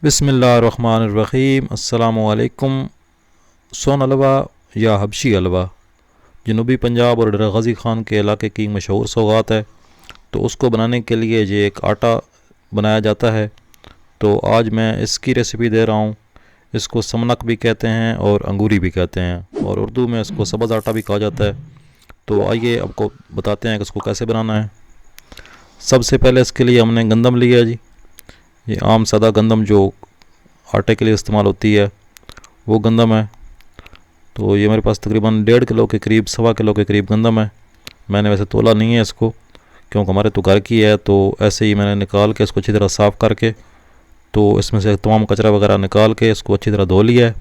बिस्मिल्लाहिर्रहमानिर्रहीम। अस्सलामुअलैकुम। सोन हलवा या हबशी हलवा जनूबी पंजाब और डर गज़ी ख़ान के इलाके की मशहूर सौगात है। तो उसको बनाने के लिए ये एक आटा बनाया जाता है। तो आज मैं इसकी रेसिपी दे रहा हूँ। इसको समनक भी कहते हैं और अंगूरी भी कहते हैं, और उर्दू में इसको सब्ज़ आटा भी कहा जाता है। तो आइए आपको बताते हैं कि इसको कैसे बनाना है। सबसे पहले इसके लिए हमने गंदम लिया जी। ये आम सादा गंदम जो आटे के लिए इस्तेमाल होती है वो गंदम है। तो ये मेरे पास तकरीबन 1.5 किलो के करीब, 1.25 किलो के करीब गंदम है। मैंने वैसे तोला नहीं है इसको, क्योंकि हमारे तो घर की है। तो ऐसे ही मैंने निकाल के इसको अच्छी तरह साफ़ करके, तो इसमें से तमाम कचरा वगैरह निकाल के इसको अच्छी तरह धो लिया है।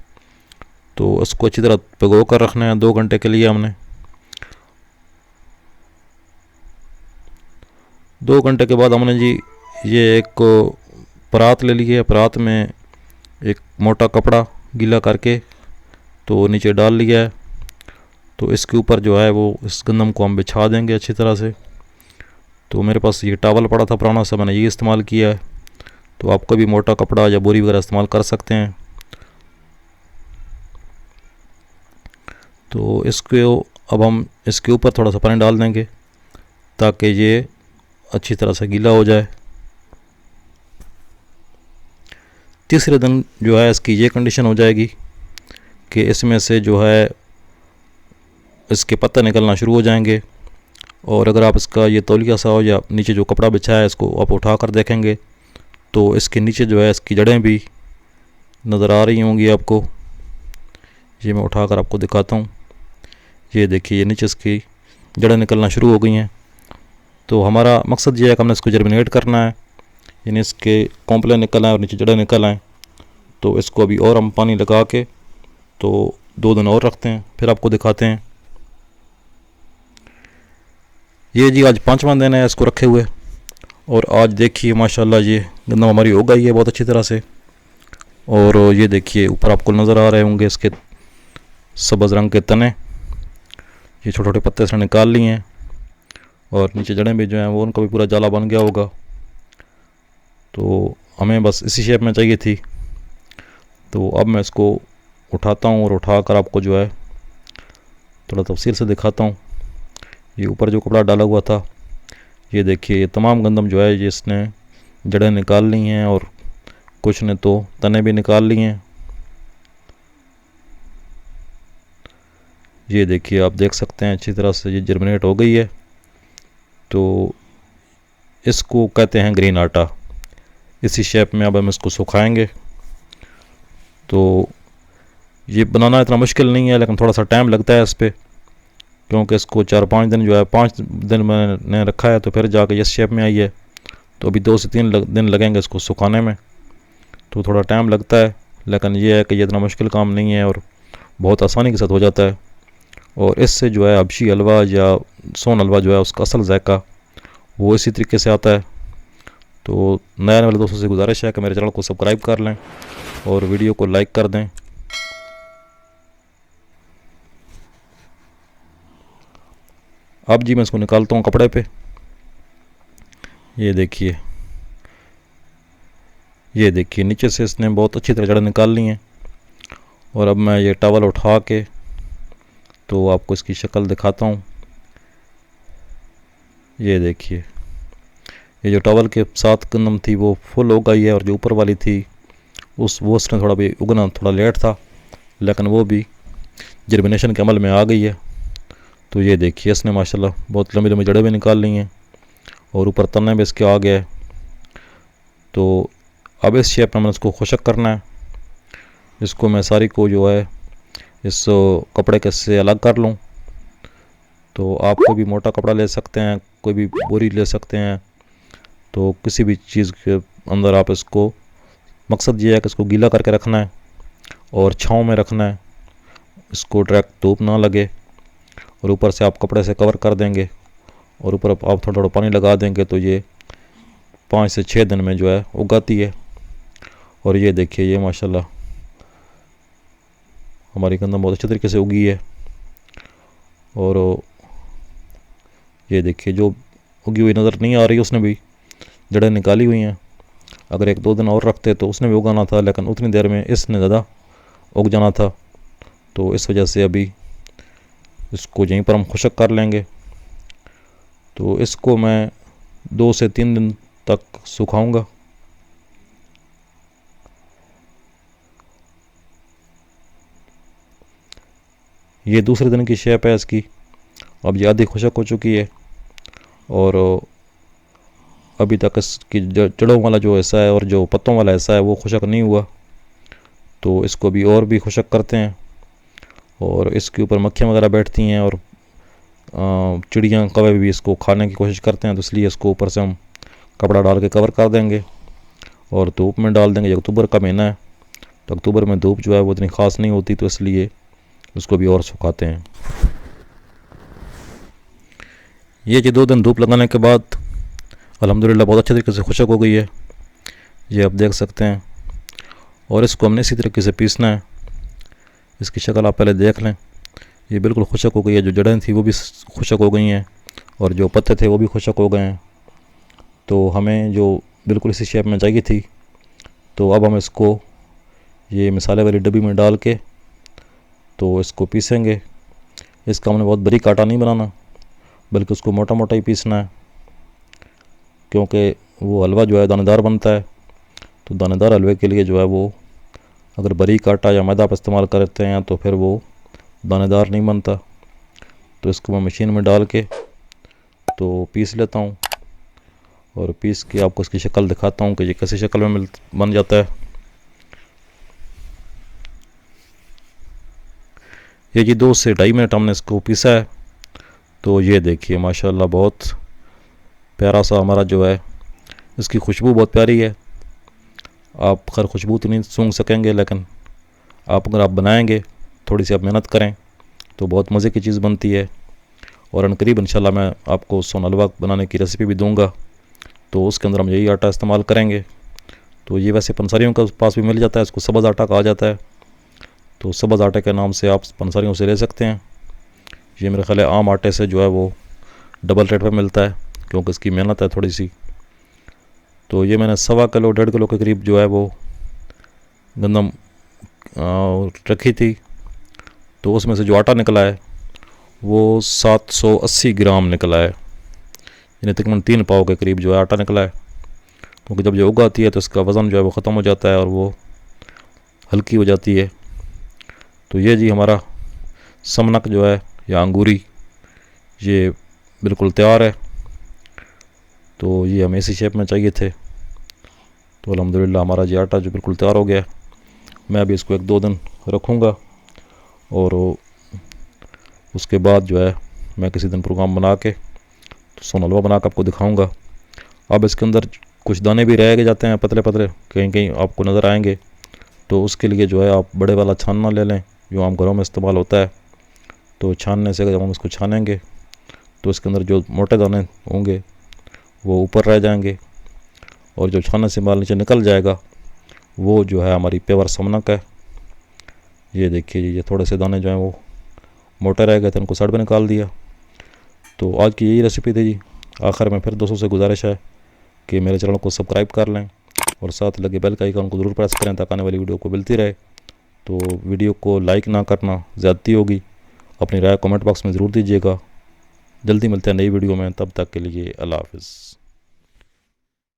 तो इसको अच्छी तरह भिगो कर रखना है 2 घंटे के लिए। हमने 2 घंटे के बाद हमने जी ये एक परात ले ली है। परात में एक मोटा कपड़ा गीला करके तो नीचे डाल लिया है। तो इसके ऊपर जो है वो इस गंदम को हम बिछा देंगे अच्छी तरह से। तो मेरे पास ये टावल पड़ा था पुराना सा, मैंने ये इस्तेमाल किया है। तो आप कोई भी मोटा कपड़ा या बोरी वगैरह इस्तेमाल कर सकते हैं। तो इसको अब हम इसके ऊपर थोड़ा सा पानी डाल देंगे ताकि ये अच्छी तरह से गीला हो जाए। तीसरे दिन जो है इसकी ये कंडीशन हो जाएगी कि इसमें से जो है इसके पत्ते निकलना शुरू हो जाएंगे। और अगर आप इसका ये तौलिया सा हो या नीचे जो कपड़ा बिछाया है इसको आप उठा कर देखेंगे तो इसके नीचे जो है इसकी जड़ें भी नज़र आ रही होंगी आपको। ये मैं उठा कर आपको दिखाता हूँ। ये देखिए, ये नीचे इसकी जड़ें निकलना शुरू हो गई हैं। तो हमारा मकसद ये है कि हमने इसको जर्मिनेट करना है, यानी इसके कॉम्प्लेन निकल आएँ और नीचे जड़ें निकल आएँ। तो इसको अभी और हम पानी लगा के तो 2 दिन और रखते हैं, फिर आपको दिखाते हैं। ये जी आज 5वां दिन है इसको रखे हुए, और आज देखिए माशाल्लाह ये गंदम हमारी हो गई है बहुत अच्छी तरह से। और ये देखिए ऊपर आपको नज़र आ रहे होंगे इसके सब्ज़ रंग के तने, ये छोटे छोटे पत्ते से निकाल लिए हैं। और नीचे जड़ें भी जो हैं वो उनका भी पूरा जाला बन गया होगा। तो हमें बस इसी शेप में चाहिए थी। तो अब मैं इसको उठाता हूँ और उठा कर आपको जो है थोड़ा तफसील से दिखाता हूँ। ये ऊपर जो कपड़ा डाला हुआ था, ये देखिए ये तमाम गंदम जो है ये इसने जड़ें निकाल ली हैं और कुछ ने तो तने भी निकाल लिए हैं। ये देखिए आप देख सकते हैं अच्छी तरह से ये जर्मिनेट हो गई है। तो इसको कहते हैं ग्रीन आटा। इसी शेप में अब हम इसको सुखाएंगे। तो ये बनाना इतना मुश्किल नहीं है, लेकिन थोड़ा सा टाइम लगता है इस पर, क्योंकि इसको 4-5 दिन जो है 5 दिन मैंने रखा है तो फिर जाकर इस शेप में आई है। तो अभी 2 से 3 दिन लगेंगे इसको सुखाने में। तो थोड़ा टाइम लगता है, लेकिन ये है कि ये इतना मुश्किल काम नहीं है और बहुत आसानी के साथ हो जाता है। और इससे जो है हबशी हलवा या सोन हलवा जो है उसका असल जायका वो इसी तरीके से आता है। तो नए आने वाले दोस्तों से गुजारिश है कि मेरे चैनल को सब्सक्राइब कर लें और वीडियो को लाइक कर दें। अब जी मैं इसको निकालता हूँ कपड़े पे। ये देखिए, ये देखिए नीचे से इसने बहुत अच्छी तरह जड़ें निकाल ली हैं। और अब मैं ये टॉवल उठा के तो आपको इसकी शक्ल दिखाता हूँ। ये देखिए, ये जो टॉवल के साथ गंदम थी वो फुल हो गई है, और जो ऊपर वाली थी वो उसने थोड़ा भी उगना थोड़ा लेट था, लेकिन वो भी जर्मिनेशन के अमल में आ गई है। तो ये देखिए इसने माशाल्लाह बहुत लंबी लंबी जड़ें भी निकाल ली हैं और ऊपर तने भी इसके आ गया है। तो अब इस शेप में मैंने इसको खुशक करना है। इसको मैं सारी को जो है इस कपड़े के से अलग कर लूँ। तो आप कोई भी मोटा कपड़ा ले सकते हैं, कोई भी बोरी ले सकते हैं। तो किसी भी चीज़ के अंदर आप इसको, मकसद ये है कि इसको गीला करके रखना है और छाँव में रखना है, इसको डायरेक्ट धूप ना लगे। और ऊपर से आप कपड़े से कवर कर देंगे और ऊपर आप थोड़ा थोड़ा पानी लगा देंगे तो ये 5 से 6 दिन में जो है उगाती है। और ये देखिए ये माशाल्लाह हमारी गंदम बहुत अच्छे तरीके से उगी है। और ये देखिए जो उगी हुई नज़र नहीं आ रही उसने भी जड़ें निकाली हुई हैं। अगर 1-2 दिन और रखते तो उसने भी उगाना था, लेकिन उतनी देर में इसने ज़्यादा उग जाना था। तो इस वजह से अभी इसको यहीं पर हम खुशक कर लेंगे। तो इसको मैं 2 से 3 दिन तक सुखाऊंगा। ये दूसरे दिन की शेप है इसकी। अब ये आधी खुशक हो चुकी है और अभी तक इसकी जड़ों वाला जो हिस्सा है और जो पत्तों वाला हिस्सा है वो खुशक नहीं हुआ। तो इसको भी और भी खुशक करते हैं। और इसके ऊपर मक्खियाँ वगैरह बैठती हैं और चिड़ियाँ कौवे भी इसको खाने की कोशिश करते हैं, तो इसलिए इसको ऊपर से हम कपड़ा डाल के कवर कर देंगे और धूप में डाल देंगे। अक्टूबर का महीना है तो अक्टूबर में धूप जो है वो इतनी ख़ास नहीं होती, तो इसलिए उसको भी और सुखाते हैं। ये जो 2 दिन धूप लगाने के बाद अल्हम्दुलिल्लाह बहुत अच्छे तरीके से खुशक हो गई है, ये आप देख सकते हैं। और इसको हमने इसी तरीके से पीसना है। इसकी शक्ल आप पहले देख लें, ये बिल्कुल खुशक हो गई है। जो जड़ें थी वो भी खुशक हो गई हैं और जो पत्ते थे वो भी खुशक हो गए हैं। तो हमें जो बिल्कुल इसी शेप में चाहिए थी, तो अब हम इसको ये मसाले वाली डब्बी में डाल के तो इसको पीसेंगे। इसका हमने बहुत बारीक आटा नहीं बनाना, बल्कि उसको मोटा मोटा ही पीसना है, क्योंकि वो हलवा जो है दानेदार बनता है। तो दानेदार हलवे के लिए जो है वो अगर बारीक आटा या मैदा आप इस्तेमाल करते हैं तो फिर वो दानेदार नहीं बनता। तो इसको मैं मशीन में डाल के तो पीस लेता हूँ और पीस के आपको इसकी शक्ल दिखाता हूँ कि ये कैसी शक्ल में बन जाता है। ये जी 2 से 2.5 मिनट हमने इसको पीसा है। तो ये देखिए माशाल्लाह बहुत प्यारा सा हमारा जो है, इसकी खुशबू बहुत प्यारी है। आप खैर खुशबू तो नहीं सूंघ सकेंगे, लेकिन अगर आप बनाएंगे, थोड़ी सी आप मेहनत करें तो बहुत मज़े की चीज़ बनती है। और अनकरीब इंशाल्लाह मैं आपको सोन हलवा बनाने की रेसिपी भी दूंगा, तो उसके अंदर हम यही आटा इस्तेमाल करेंगे। तो ये वैसे पंसारियों के पास भी मिल जाता है, इसको सब्ज़ आटा कहा जाता है। तो सब्ज़ आटे के नाम से आप पंसारियों से ले सकते हैं। ये मेरे ख्याल है आम आटे से जो है वो डबल रेट पर मिलता है, क्योंकि इसकी मेहनत है थोड़ी सी। तो ये मैंने 1.25 किलो 1.5 किलो के करीब जो है वो गंदम रखी थी। तो उसमें से जो आटा निकला है वो 780 ग्राम निकला है, यानी तकरीबन 3 पाव के करीब जो है आटा निकला है। क्योंकि जब ये उगाती है तो इसका वज़न जो है वो ख़त्म हो जाता है और वो हल्की हो जाती है। तो ये जी हमारा समनक जो है या अंगूरी ये बिल्कुल तैयार है। तो ये हमें इसी शेप में चाहिए थे। तो अल्हम्दुलिल्लाह हमारा ये आटा जो बिल्कुल तैयार हो गया। मैं अभी इसको 1-2 दिन रखूँगा और उसके बाद जो है मैं किसी दिन प्रोग्राम बना के तो सोन हलवा बना के आपको दिखाऊँगा। अब इसके अंदर कुछ दाने भी रह जाते हैं पतले पतले, कहीं कहीं आपको नज़र आएंगे। तो उसके लिए जो है आप बड़े वाला छानना ले लें, जो आम घरों में इस्तेमाल होता है। तो छानने से जब हम इसको छानेंगे तो इसके अंदर जो मोटे दाने होंगे वो ऊपर रह जाएंगे और जो छानने से माल नीचे निकल जाएगा वो जो है हमारी प्योर समनक है। ये देखिए जी, ये थोड़े से दाने जो हैं वो मोटे रह गए थे, उनको साइड में निकाल दिया। तो आज की यही रेसिपी थी जी। आखिर में फिर दोस्तों से गुजारिश है कि मेरे चैनल को सब्सक्राइब कर लें और साथ लगे बेल का आइकन को ज़रूर प्रेस करें ताकि आने वाली वीडियो को मिलती रहे। तो वीडियो को लाइक ना करना ज़्यादती होगी, अपनी राय कमेंट बॉक्स में ज़रूर दीजिएगा। जल्दी मिलते हैं नई वीडियो में, तब तक के लिए अल्लाह हाफ़िज़।